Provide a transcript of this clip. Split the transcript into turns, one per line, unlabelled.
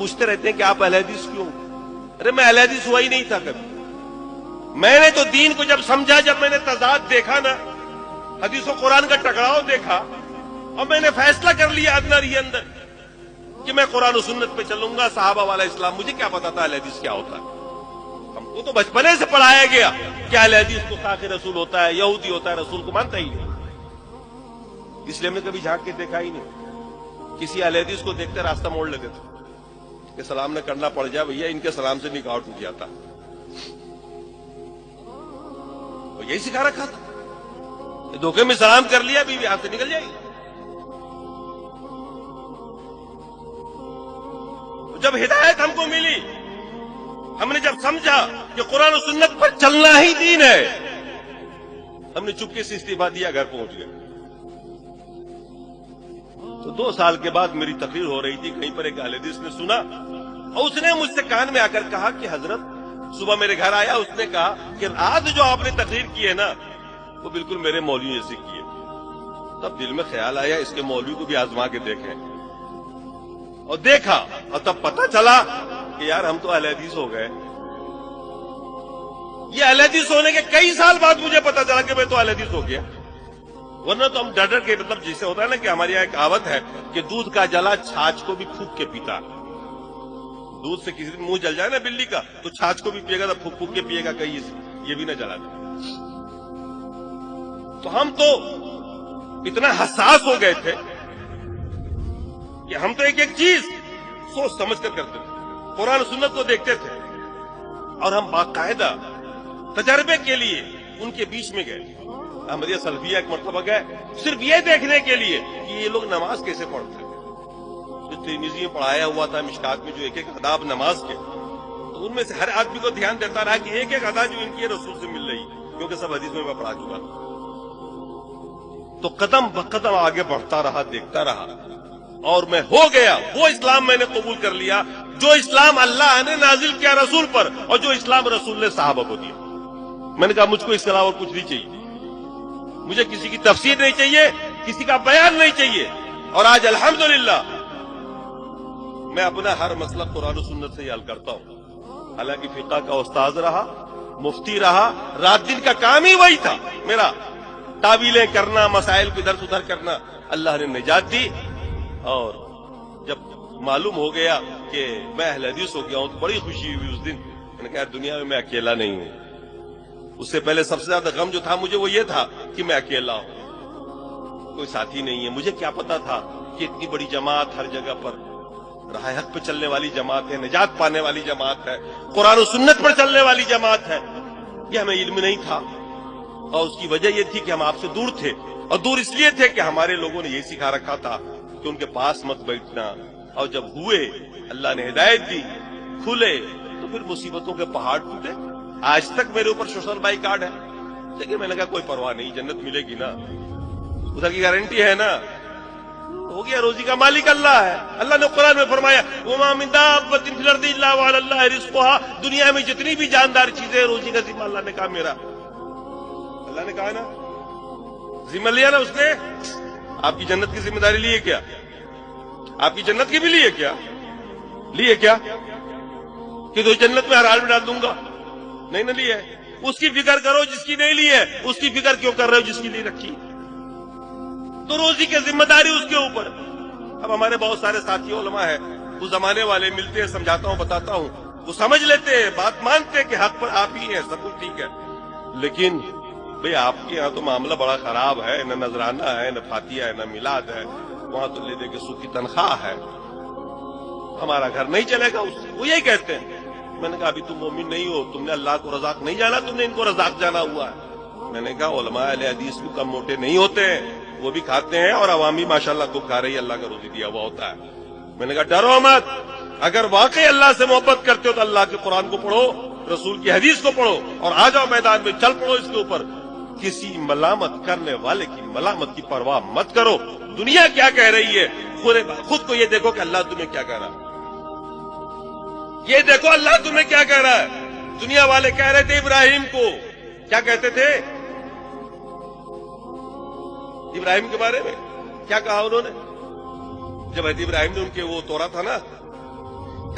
پوچھتے رہتے ہیں کہ آپ اہل حدیث کیوں؟ ارے میں اہل حدیث ہوا ہی نہیں تھا کبھی۔ میں نے تو دین کو جب سمجھا، جب میں نے تضاد دیکھا نا، حدیث و قرآن کا ٹکراؤ دیکھا، اور میں نے فیصلہ کر لیا اندر ہی اندر کہ میں قرآن و سنت پہ چلوں گا، صحابہ والا اسلام۔ مجھے کیا پتا تھا اہل حدیث کیا ہوتا ہے؟ ہم کو تو بچپنے سے پڑھایا گیا کہ اہل حدیث کو ساق رسول ہوتا ہے، یہودی ہوتا ہے، رسول کو مانتا ہی نہیں۔ اس لیے ہم نے کبھی جھانک کے دیکھا ہی نہیں۔ کسی اہل حدیث کو دیکھتے راستہ موڑ لیتے تھے کہ سلام نہ کرنا پڑ جائے، بھیا ان کے سلام سے نکاح ٹوٹ جاتا۔ اور یہی سکھا رکھا تھا، دھوکے میں سلام کر لیا، بیوی ہاتھ سے نکل جائے گی۔ جب ہدایت ہم کو ملی، ہم نے جب سمجھا کہ قرآن و سنت پر چلنا ہی دین ہے، ہم نے چپکے سے استعفا دیا، گھر پہنچ گئے۔ تو 2 سال کے بعد میری تقریر ہو رہی تھی، کہیں پر ایک اہل حدیث نے سنا، اور اس نے مجھ سے کان میں آ کر کہا کہ حضرت، صبح میرے گھر آیا، اس نے کہا کہ آج جو آپ نے تقریر کی ہے نا، وہ بالکل میرے مولوی جیسی کی ہے۔ تب دل میں خیال آیا اس کے مولوی کو بھی آزما کے دیکھیں، اور دیکھا، اور تب پتہ چلا کہ یار ہم تو اہل حدیث ہو گئے۔ یہ اہل حدیث ہونے کے کئی سال بعد مجھے پتہ چلا کہ میں تو اہل حدیث ہو گیا، ورنہ تو ہم ڈر کے، مطلب جیسے ہوتا ہے نا کہ ہماری یہاں ایک کہاوت ہے کہ دودھ کا جلا چھاچھ کو بھی پھونک کے پیتا۔ دودھ سے کسی دن منہ جل جائے نا بلی کا، تو چھاچھ کو بھی پیے گا، تو پھونک پھونک کے پیے گا، کہیں یہ بھی نہ جلا دے۔ تو ہم تو اتنا حساس ہو گئے تھے کہ ہم تو ایک ایک چیز سوچ سمجھ کر کرتے تھے، قرآن و سنت کو دیکھتے تھے، اور ہم باقاعدہ تجربے کے لیے ان کے بیچ میں گئے۔ احمدیہ سلفیہ ایک مرتبہ گئے صرف یہ دیکھنے کے لیے کہ یہ لوگ نماز کیسے پڑھتے ہیں۔ جو ترمذی میں پڑھایا ہوا تھا مشکات میں، جو ایک ایک آداب نماز کے، تو ان میں سے ہر آدمی کو دھیان دیتا رہا کہ ایک ایک ادا جو ان کی رسول سے مل رہی، کیونکہ سب حدیث میں پڑھا چکا تھا۔ تو قدم بقدم آگے بڑھتا رہا، دیکھتا رہا، اور میں ہو گیا وہ اسلام میں نے قبول کر لیا جو اسلام اللہ نے نازل کیا رسول پر، اور جو اسلام رسول نے صحابہ کو دیا۔ میں نے کہا مجھ کو اس کے علاوہ کچھ نہیں چاہیے، مجھے کسی کی تفسیر نہیں چاہیے، کسی کا بیان نہیں چاہیے۔ اور آج الحمدللہ میں اپنا ہر مسئلہ قرآن و سنت سے ہی حل کرتا ہوں۔ حالانکہ فقہ کا استاذ رہا، مفتی رہا، رات دن کا کام ہی وہی تھا میرا، تعویلیں کرنا، مسائل کو ادھر سے ادھر کرنا۔ اللہ نے نجات دی، اور جب معلوم ہو گیا کہ میں اہل حدیث ہو گیا ہوں تو بڑی خوشی ہوئی اس دن۔ میں نے کہا دنیا میں اکیلا نہیں ہوں۔ اس سے پہلے سب سے زیادہ غم جو تھا مجھے وہ یہ تھا کہ میں اکیلا ہوں، کوئی ساتھی نہیں ہے۔ مجھے کیا پتا تھا کہ اتنی بڑی جماعت ہر جگہ پر راہ حق پہ چلنے والی جماعت ہے، نجات پانے والی جماعت ہے، قرآن و سنت پر چلنے والی جماعت ہے۔ یہ ہمیں علم نہیں تھا، اور اس کی وجہ یہ تھی کہ ہم آپ سے دور تھے، اور دور اس لیے تھے کہ ہمارے لوگوں نے یہ سکھا رکھا تھا کہ ان کے پاس مت بیٹھنا۔ اور جب ہوئے، اللہ نے ہدایت دی، کھلے، تو پھر مصیبتوں کے پہاڑ ٹوٹے۔ آج تک میرے اوپر سوشل بائی کارڈ ہے، لیکن میں نے کہا کوئی پرواہ نہیں، جنت ملے گی نا، ادھر کی گارنٹی ہے نا، ہو گیا، روزی کا مالک اللہ ہے۔ اللہ نے قرآن میں فرمایا وَمَا مِن دَابَّةٍ فِي الْأَرْضِ إِلَّا وَعَلَى اللَّهِ رِزْقُهَا۔ دنیا میں جتنی بھی جاندار چیزیں، روزی کا ذمہ اللہ نے کہا میرا، اللہ نے کہا نا، ذمہ لیا نا اس نے۔ آپ کی جنت کی ذمہ داری لیے کیا؟ آپ کی جنت کی بھی لیے کیا؟ لیے کیا کہ تو جنت میں ہر حال میں ڈال دوں گا؟ نہیں نہ لیے۔ اس کی فکر کرو جس کی نہیں لی ہے، اس کی فکر کیوں کر رہے ہو جس کی نہیں رکھی؟ تو روزی کی ذمہ داری اس کے اوپر۔ اب ہمارے بہت سارے ساتھی علماء ہیں، اس زمانے والے ملتے ہیں، سمجھاتا ہوں، بتاتا ہوں، وہ سمجھ لیتے ہیں، بات مانتے ہیں کہ حق پر آپ ہی ہیں، سب کچھ ٹھیک ہے، لیکن بھئی آپ کے یہاں تو معاملہ بڑا خراب ہے، نہ نذرانہ ہے، نہ فاتحہ ہے، نہ میلاد ہے، وہاں تو لے دے کے سود کی تنخواہ ہے، ہمارا گھر نہیں چلے گا اس سے۔ وہ یہی کہتے ہیں۔ میں نے کہا ابھی تم مومن نہیں ہو، تم نے اللہ کو رزاق نہیں جانا، تم نے ان کو رزاق جانا ہوا ہے۔ میں نے کہا علماء اہل حدیث کو کم موٹے نہیں ہوتے ہیں، وہ بھی کھاتے ہیں، اور عوامی ماشاءاللہ خوب کھا رہی ہے، اللہ کا روزی دیا ہوا ہوتا ہے۔ میں نے کہا ڈرو مت، اگر واقعی اللہ سے محبت کرتے ہو تو اللہ کے قرآن کو پڑھو، رسول کی حدیث کو پڑھو، اور آ جاؤ میدان میں، چل پڑو اس کے اوپر۔ کسی ملامت کرنے والے کی ملامت کی پرواہ مت کرو۔ دنیا کیا کہہ رہی ہے، خود کو یہ دیکھو کہ اللہ تمہیں کیا کہہ رہا ہے، یہ دیکھو اللہ تمہیں کیا کہہ رہا ہے۔ دنیا والے کہہ رہے تھے ابراہیم کو، کیا کہتے تھے ابراہیم کے بارے میں؟ کیا کہا انہوں نے جب حضرت ابراہیم نے ان کے وہ توڑا تھا نا،